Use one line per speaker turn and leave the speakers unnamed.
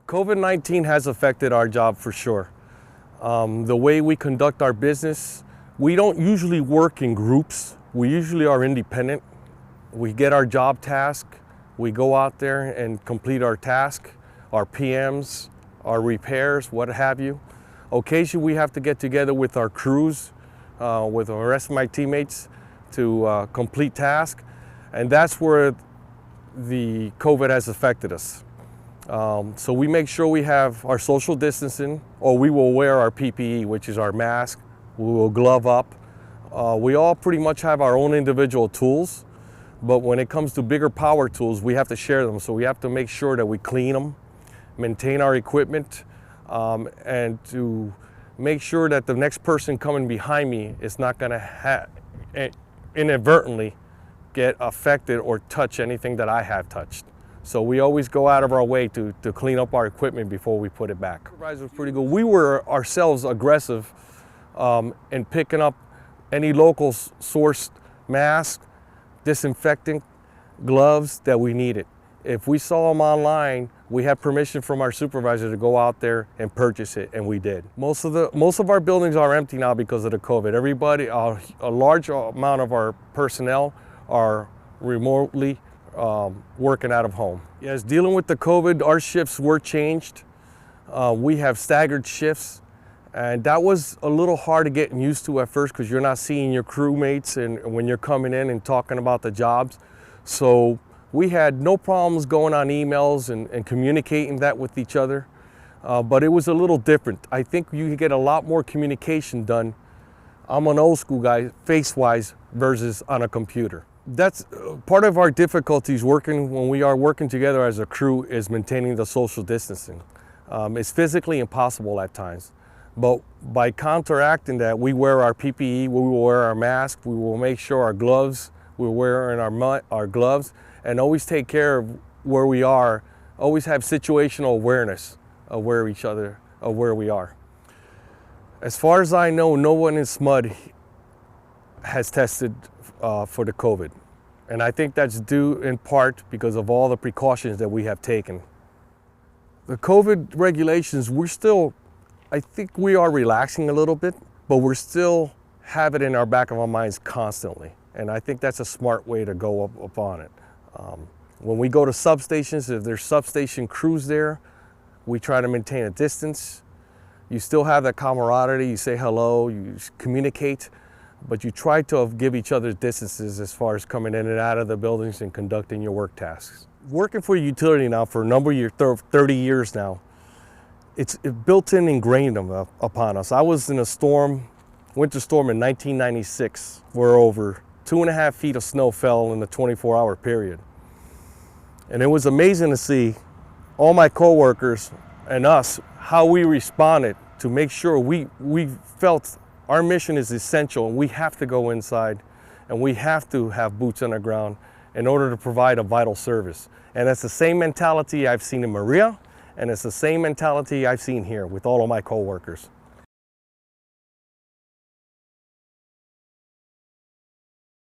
COVID-19 has affected our job for sure. The way we conduct our business, we don't usually work in groups. We usually are independent. We get our job task, we go out there and complete our task, our PMs, our repairs, what have you. Occasionally we have to get together with our crews, with the rest of my teammates to complete tasks, and that's where the COVID has affected us. So we make sure we have our social distancing, or we will wear our PPE, which is our mask. We will glove up. We all pretty much have our own individual tools, but when it comes to bigger power tools, we have to share them. So we have to make sure that we clean them, maintain our equipment, and to make sure that the next person coming behind me is not going to inadvertently get affected or touch anything that I have touched. So we always go out of our way to clean up our equipment before we put it back. The supervisor was pretty good. We were ourselves aggressive in picking up any local sourced masks, disinfectant, gloves that we needed. If we saw them online, we had permission from our supervisor to go out there and purchase it, and we did. Most of our buildings are empty now because of the COVID. Everybody, a large amount of our personnel are remotely working out of home. Yes, dealing with the COVID, our shifts were changed. We have staggered shifts, and that was a little hard to get used to at first because you're not seeing your crewmates and when you're coming in and talking about the jobs. So we had no problems going on emails and communicating that with each other, but it was a little different. I think you get a lot more communication done. I'm an old school guy, face-wise, versus on a computer. That's part of our difficulties working when we are working together as a crew is maintaining the social distancing. It's physically impossible at times, but by counteracting that, we wear our PPE, we will wear our mask, we will make sure our gloves, we're wearing our gloves, and always take care of where we are, always have situational awareness of where we are. As far as I know, no one in SMUD has tested for the COVID. And I think that's due in part because of all the precautions that we have taken. The COVID regulations, I think we are relaxing a little bit, but we're still have it in our back of our minds constantly. And I think that's a smart way to go upon it. When we go to substations, if there's substation crews there, we try to maintain a distance. You still have that camaraderie, you say hello, you communicate, but you try to give each other distances as far as coming in and out of the buildings and conducting your work tasks. Working for a utility now for a number of years, 30 years now, it's built-in ingrained upon us. I was in a winter storm in 1996 where over 2.5 feet of snow fell in a 24-hour period. And it was amazing to see all my coworkers and us, how we responded to make sure we felt our mission is essential and we have to go inside and we have to have boots on the ground in order to provide a vital service. And that's the same mentality I've seen in Maria, and it's the same mentality I've seen here with all of my coworkers.